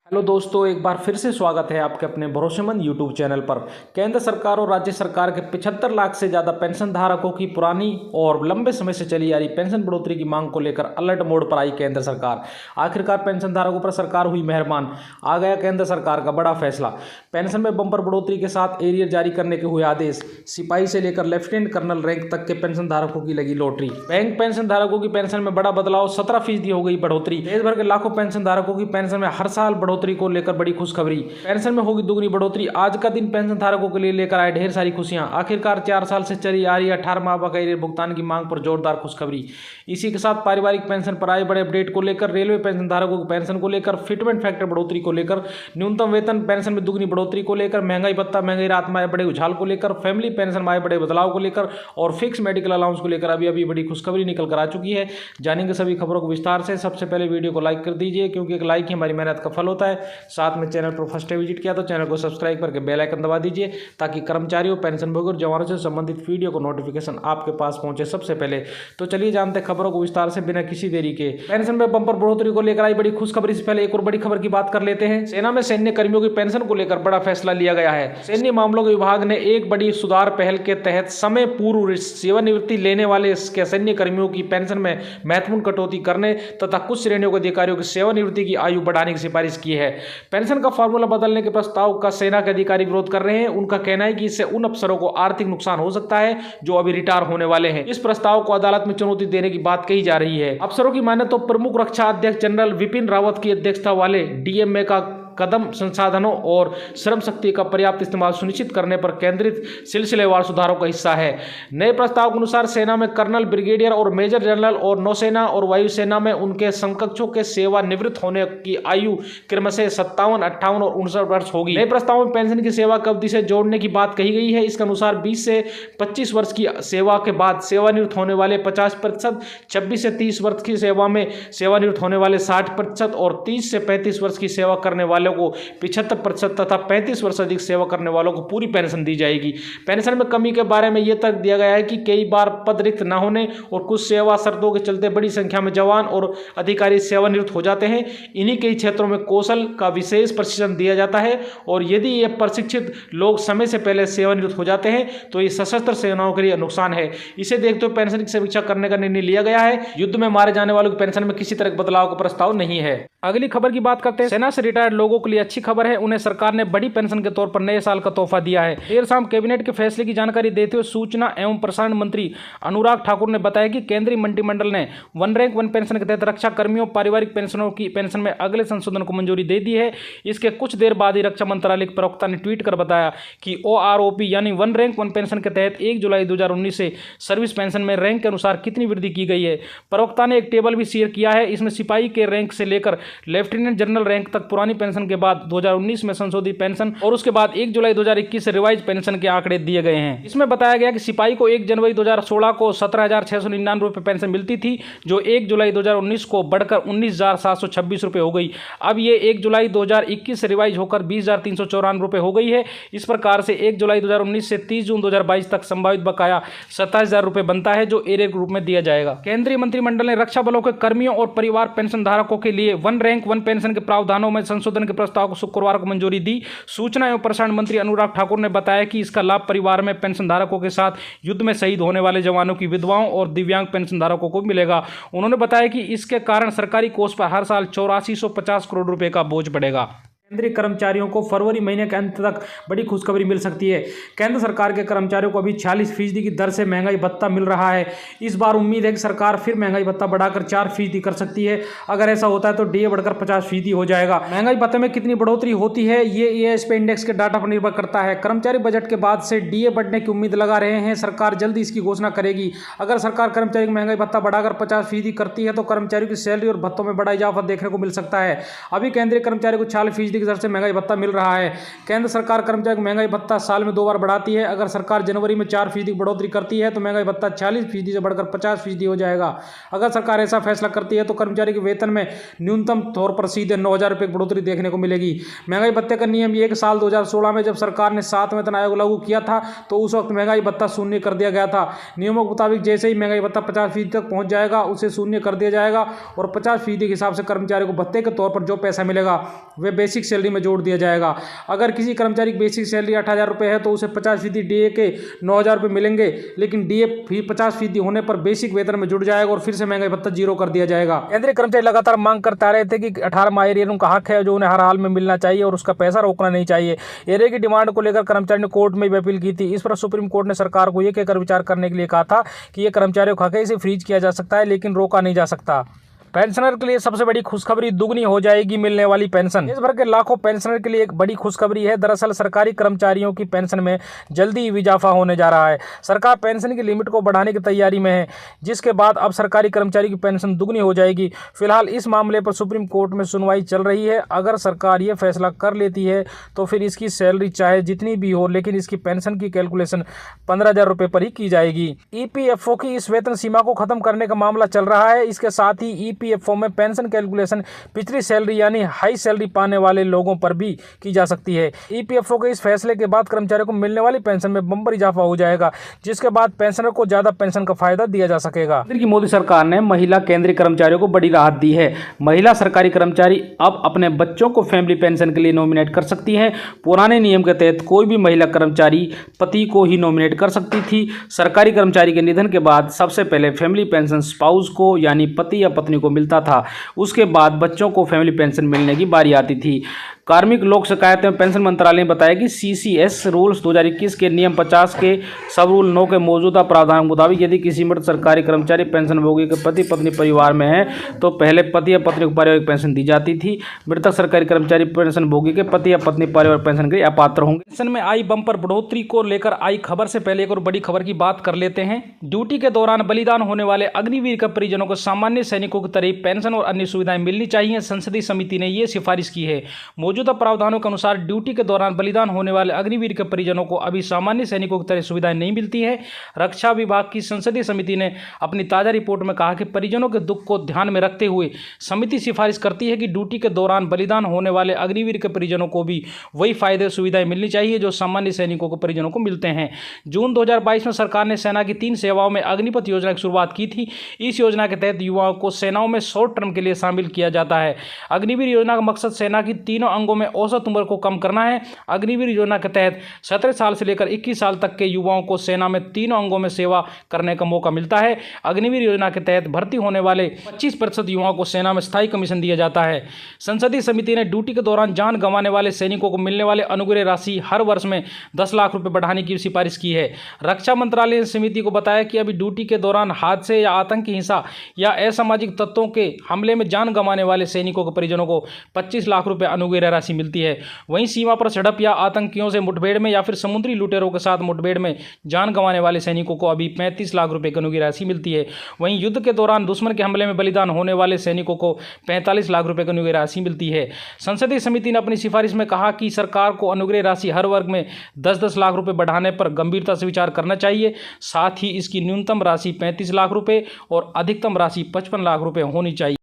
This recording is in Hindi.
हेलो दोस्तों, एक बार फिर से स्वागत है आपके अपने भरोसेमंद यूट्यूब चैनल पर। केंद्र सरकार और राज्य सरकार के 75 लाख से ज़्यादा पेंशन धारकों की पुरानी और लंबे समय से चली आ रही पेंशन बढ़ोतरी की मांग को लेकर अलर्ट मोड पर आई केंद्र सरकार। आखिरकार पेंशन धारकों पर सरकार हुई मेहरबान। आ गया केंद्र सरकार का बड़ा फैसला। पेंशन में बम्पर बढ़ोतरी के साथ एरियर जारी करने के हुए आदेश। सिपाही से लेकर लेफ्टिनेंट कर्नल रैंक तक के पेंशन धारकों की लगी लॉटरी। बैंक पेंशन धारकों की पेंशन में बड़ा बदलाव, 17% हो गई बढ़ोतरी। देश भर के लाखों पेंशन धारकों की पेंशन में हर साल बढ़ोतरी को लेकर बड़ी खुशखबरी। पेंशन में होगी दुगनी बढ़ोतरी। आज का दिन पेंशन धारकों के लिए लेकर आए ढेर सारी खुशियां। आखिरकार 4 साल से चली आ रही 18 माह बकाया भुगतान की मांग पर जोरदार खुशखबरी। इसी के साथ पारिवारिक पेंशन पर आए बड़े अपडेट को लेकर, रेलवे पेंशन धारकों की पेंशन को लेकर, फिटमेंट फैक्टर बढ़ोतरी को लेकर, न्यूनतम वेतन पेंशन में दुगनी बढ़ोतरी को लेकर, महंगाई भत्ता महंगाई राहत में आए बड़े उछाल को लेकर, फैमिली पेंशन में आए बड़े बदलाव को लेकर और फिक्स मेडिकल अलाउंस को लेकर अभी बड़ी खुशखबरी निकल कर आ चुकी है। जानेंगे सभी खबरों को विस्तार से। सबसे पहले वीडियो को लाइक कर दीजिए, क्योंकि एक लाइक ही हमारी मेहनत का फल होता है। साथ में चैनल पर फर्स्ट टाइम विजिट किया तो चैनल को सब्सक्राइब करके बेल आइकन दबा दीजिए, ताकि कर्मचारियों, पेंशनभोगी और जवानों से संबंधित वीडियो को नोटिफिकेशन आपके पास पहुंचे सबसे पहले। तो चलिए जानते हैं खबरों को विस्तार से बिना किसी देरी के। पेंशन में बम्पर बढ़ोतरी को लेकर आई बड़ी खुशखबरी से पहले एक और बड़ी खबर की बात कर लेते हैं। सेना में सैन्य कर्मियों की पेंशन को लेकर बड़ा फैसला लिया गया है। सैन्य मामलों के विभाग ने एक बड़ी सुधार पहल के तहत समय पूर्व सेवानिवृत्ति लेने वाले सैन्य कर्मियों की पेंशन में महत्वपूर्ण कटौती करने तथा कुछ श्रेणियों के अधिकारियों की सेवानिवृत्ति की आयु बढ़ाने की सिफारिश की है। पेंशन का फॉर्मूला बदलने के प्रस्ताव का सेना के अधिकारी विरोध कर रहे हैं। उनका कहना है कि इससे उन अफसरों को आर्थिक नुकसान हो सकता है जो अभी रिटायर होने वाले हैं। इस प्रस्ताव को अदालत में चुनौती देने की बात कही जा रही है। अफसरों की माने तो प्रमुख रक्षा अध्यक्ष जनरल विपिन रावत की अध्यक्षता वाले डीएमए का कदम संसाधनों और श्रम शक्ति का पर्याप्त इस्तेमाल सुनिश्चित करने पर केंद्रित सिलसिलेवार सुधारों का हिस्सा है। नए प्रस्ताव के अनुसार सेना में कर्नल, ब्रिगेडियर और मेजर जनरल और नौसेना और वायुसेना में उनके समकक्षों के सेवानिवृत्त होने की आयु क्रमशः 57, 58 और 59 वर्ष होगी। नए प्रस्ताव में पेंशन की सेवा की अवधि से जोड़ने की बात कही गई है। इसके अनुसार 20 से 25 वर्ष की सेवा के बाद सेवानिवृत्त होने वाले 50%, 26 से 30 वर्ष की सेवा में सेवानिवृत्त होने वाले 60% और 30 से 35 वर्ष की सेवा करने वाले को 75% तथा 35 वर्ष अधिक सेवा करने वालों को पूरी पेंशन दी जाएगी। पेंशन में कमी के बारे में यह तर्क दिया गया है कि कई बार पद रिक्त न होने और कुछ सेवा शर्तों के चलते बड़ी संख्या में जवान और अधिकारी सेवानिवृत्त हो जाते हैं। इन्हीं कई क्षेत्रों में कौशल का विशेष प्रशिक्षण दिया जाता है और यदि ये प्रशिक्षित लोग समय से पहले सेवानिवृत्त हो जाते हैं तो ये सशस्त्र सेनाओं के लिए नुकसान है। इसे देखते हुए पेंशन की समीक्षा करने का निर्णय लिया गया है। युद्ध में मारे जाने वालों की पेंशन में किसी तरह के बदलाव का प्रस्ताव नहीं है। अगली खबर की बात करते हैं। सेना से रिटायर्ड लोगों के लिए अच्छी खबर है। उन्हें सरकार ने बड़ी पेंशन के तौर पर नए साल का तोहफा दिया है। देर शाम कैबिनेट के फैसले की जानकारी देते हुए सूचना एवं प्रसारण मंत्री अनुराग ठाकुर ने बताया कि केंद्रीय मंत्रिमंडल ने वन रैंक वन पेंशन के तहत रक्षा कर्मियों, पारिवारिक पेंशनों की पेंशन में अगले संशोधन को मंजूरी दे दी है। इसके कुछ देर बाद ही रक्षा मंत्रालय के प्रवक्ता ने ट्वीट कर बताया कि ओआरओपी यानी वन रैंक वन पेंशन के तहत 1 जुलाई 2019 से सर्विस पेंशन में रैंक के अनुसार कितनी वृद्धि की गई है। प्रवक्ता ने एक टेबल भी शेयर किया है। इसमें सिपाही के रैंक से लेकर लेफ्टिनेंट जनरल रैंक तक पुरानी पेंशन के बाद 2019 में संशोधित पेंशन और उसके बाद 1 जुलाई 2021 से रिवाइज पेंशन के आंकड़े दिए गए हैं। इसमें बताया गया कि सिपाही को 1 जनवरी 2016 को 17,699 रुपये पेंशन मिलती थी, जो 1 जुलाई 2019 को बढ़कर 19,726 रुपये हो गई। अब ये 1 जुलाई 2021 से रिवाइज होकर 20,394 रुपये हो गई है। इस प्रकार से 1 जुलाई 2019 से 30 जून 2022 तक संभावित बकाया 27,000 रुपये बनता है, जो एरियर के रूप में दिया जाएगा। केंद्रीय मंत्रिमंडल ने रक्षा बलों के कर्मियों और परिवार पेंशन धारकों के लिए वन रैंक वन पेंशन के प्रावधानों में संशोधन के प्रस्ताव को शुक्रवार को मंजूरी दी। सूचना एवं प्रसारण मंत्री अनुराग ठाकुर ने बताया कि इसका लाभ परिवार में पेंशन धारकों के साथ युद्ध में शहीद होने वाले जवानों की विधवाओं और दिव्यांग पेंशन धारकों को मिलेगा। उन्होंने बताया कि इसके कारण सरकारी कोष पर हर साल 8450 करोड़ रुपए का बोझ पड़ेगा। केंद्रीय कर्मचारियों को फरवरी महीने के अंत तक बड़ी खुशखबरी मिल सकती है। केंद्र सरकार के कर्मचारियों को अभी 46% की दर से महंगाई भत्ता मिल रहा है। इस बार उम्मीद है कि सरकार फिर महंगाई भत्ता बढ़ाकर 4% कर सकती है। अगर ऐसा होता है तो डीए बढ़कर 50% हो जाएगा। महंगाई भत्ते में कितनी बढ़ोतरी होती है ये एएसपी इंडेक्स के डाटा पर निर्भर करता है। कर्मचारी बजट के बाद से डीए बढ़ने की उम्मीद लगा रहे हैं। सरकार जल्दी इसकी घोषणा करेगी। अगर सरकार कर्मचारी की महंगाई भत्ता बढ़ाकर 50% करती है तो कर्मचारियों की सैलरी और भत्तों में बड़ा इजाफा देखने को मिल सकता है। अभी केंद्रीय कर्मचारी को 46% फीसदी की दर से महंगाई भत्ता मिल रहा है। केंद्र सरकार कर्मचारी को महंगाई भत्ता साल में 2 बार बढ़ाती है। अगर सरकार जनवरी में 4% की बढ़ोतरी करती है तो महंगाई भत्ता 40% से बढ़कर 50% हो जाएगा। अगर सरकार ऐसा फैसला करती है तो कर्मचारी के वेतन में न्यूनतम तौर पर सीधे 9,000 रुपये की बढ़ोतरी देखने को मिलेगी। महंगाई भत्ते का नियम एक साल 2016 में जब सरकार ने 7 वेतन आयोग लागू किया था तो उस वक्त महंगाई भत्ता शून्य कर दिया गया था। नियमों के मुताबिक जैसे ही महंगाई भत्ता 50% तक पहुंच जाएगा उसे शून्य कर दिया जाएगा और 50% के हिसाब से कर्मचारी को भत्ते के तौर पर जो पैसा मिलेगा वह बेसिक सैलरी में जोड़ दिया जाएगा। अगर किसी कर्मचारी की बेसिक सैलरी 8,000 रुपये है तो उसे 50% डीए के 9,000 रुपये मिलेंगे, लेकिन डीए भी 50% होने पर बेसिक वेतन में जुड़ जाएगा और फिर से महंगाई भत्ता 0 कर दिया जाएगा। केंद्रीय कर्मचारी लगातार मांग करते रहे थे कि 18 माह एरियर उनका हक है जो उन्हें हर हाल में मिलना चाहिए और उसका पैसा रोकना नहीं चाहिए। एरियर की डिमांड को लेकर कर्मचारी ने कोर्ट में भी अपील की थी। इस पर सुप्रीम कोर्ट ने सरकार को यह कहकर विचार करने के लिए कहा था कि यह कर्मचारियों का हक है, इसे फ्रीज किया जा सकता है लेकिन रोका नहीं जा सकता। पेंशनर के लिए सबसे बड़ी खुशखबरी, दुगनी हो जाएगी मिलने वाली पेंशन। देश भर के लाखों पेंशनर के लिए एक बड़ी खुशखबरी है। दरअसल सरकारी कर्मचारियों की पेंशन में जल्दी ही इजाफा होने जा रहा है। सरकार पेंशन की लिमिट को बढ़ाने की तैयारी में है, जिसके बाद अब सरकारी कर्मचारी की पेंशन दुगनी हो जाएगी। फिलहाल इस मामले पर सुप्रीम कोर्ट में सुनवाई चल रही है। अगर सरकार ये फैसला कर लेती है तो फिर इसकी सैलरी चाहे जितनी भी हो, लेकिन इसकी पेंशन की कैलकुलेशन 15,000 रुपये पर ही की जाएगी। ईपीएफओ की इस वेतन सीमा को खत्म करने का मामला चल रहा है। इसके साथ ही ईपीएफओ में पेंशन कैलकुलेशन पिछली सैलरी यानी हाई सैलरी पाने वाले लोगों पर भी की जा सकती है। ईपीएफओ के इस फैसले के बाद कर्मचारियों को मिलने वाली पेंशन में बम्पर इजाफा हो जाएगा, जिसके बाद पेंशनर को ज्यादा पेंशन का फायदा दिया जा सकेगा। केंद्र की मोदी सरकार ने महिला केंद्रीय कर्मचारियों को बड़ी राहत दी है। महिला सरकारी कर्मचारी अब अपने बच्चों को फैमिली पेंशन के लिए नॉमिनेट कर सकती है। पुराने नियम के तहत कोई भी महिला कर्मचारी पति को ही नॉमिनेट कर सकती थी। सरकारी कर्मचारी के निधन के बाद सबसे पहले फैमिली पेंशन स्पाउस को यानी पति या पत्नी को मिलता था। उसके बाद बच्चों को फैमिली पेंशन मिलने की बारी आती थी। कार्मिक लोक शिकायत एवं पेंशन मंत्रालय ने बताया कि सीसीएस रूल्स 2021 के नियम 50 के सब रूल 9 के मौजूदा प्रावधान के मुताबिक यदि किसी मृत सरकारी कर्मचारी पेंशन भोगी के पति पत्नी परिवार में है तो पहले पति या पत्नी को पारिवारिक पेंशन दी जाती थी। मृतक सरकारी कर्मचारी पेंशन भोगी के पति या पत्नी पारिवारिक पेंशन के लिए अपात्र होंगे। पेंशन में आई बम्पर बढ़ोतरी को लेकर आई खबर से पहले एक और बड़ी खबर की बात कर लेते हैं। ड्यूटी के दौरान बलिदान होने वाले अग्निवीर के परिजनों को सामान्य सैनिकों की तरह पेंशन और अन्य सुविधाएं मिलनी चाहिए। संसदीय समिति ने यह सिफारिश की है। मौजूदा प्रावधानों के अनुसार ड्यूटी के दौरान बलिदान होने वाले अग्निवीर के परिजनों को अभी सामान्य सैनिकों की तरह सुविधाएं नहीं मिलती है। रक्षा विभाग की संसदीय समिति ने अपनी ताजा रिपोर्ट में कहा कि परिजनों के दुख को ध्यान में रखते हुए समिति सिफारिश करती है कि ड्यूटी के दौरान बलिदान होने वाले अग्निवीर के परिजनों को भी वही फायदे सुविधाएं मिलनी चाहिए जो सामान्य सैनिकों के परिजनों को मिलते हैं। जून 2022 में सरकार ने सेना की 3 सेवाओं में अग्निपथ योजना की शुरुआत की थी। इस योजना के तहत युवाओं को सेनाओं में शॉर्ट टर्म के लिए शामिल किया जाता है। अग्निवीर योजना का मकसद सेना की तीनों अंगों में औसत उम्र को कम करना है। अग्निवीर योजना के तहत 17 साल से लेकर 21 साल तक के युवाओं को सेना में तीनों अंगों में सेवा करने का मौका मिलता है। अग्निवीर योजना के तहत भर्ती होने वाले 25% युवाओं को सेना में स्थायी कमीशन दिया जाता है। संसदीय समिति ने ड्यूटी के दौरान जान गंवाने वाले सैनिकों को मिलने वाले अनुग्रह राशि हर वर्ष में 10 लाख रुपए बढ़ाने की सिफारिश की है। रक्षा मंत्रालय ने समिति को बताया कि अभी ड्यूटी के दौरान हादसे या आतंकी हिंसा या असामाजिक तत्वों के हमले में जान गंवाने वाले सैनिकों के परिजनों को 25 लाख रुपए अनुग्रह राशि मिलती है। वहीं सीमा पर झड़प या आतंकियों से मुठभेड़ में या फिर समुद्री लुटेरों के साथ मुठभेड़ में जान गंवाने वाले सैनिकों को अभी 35 लाख रुपए की अनुग्रह राशि मिलती है। वहीं युद्ध के दौरान दुश्मन के हमले में बलिदान होने वाले सैनिकों को 45 लाख रुपए की अनुग्रह राशि मिलती है। संसदीय समिति ने अपनी सिफारिश में कहा कि सरकार को अनुग्रह राशि हर वर्ग में 10-10 लाख रुपए बढ़ाने पर गंभीरता से विचार करना चाहिए। साथ ही इसकी न्यूनतम राशि 35 लाख रुपए और अधिकतम राशि 55 लाख रुपए होनी चाहिए।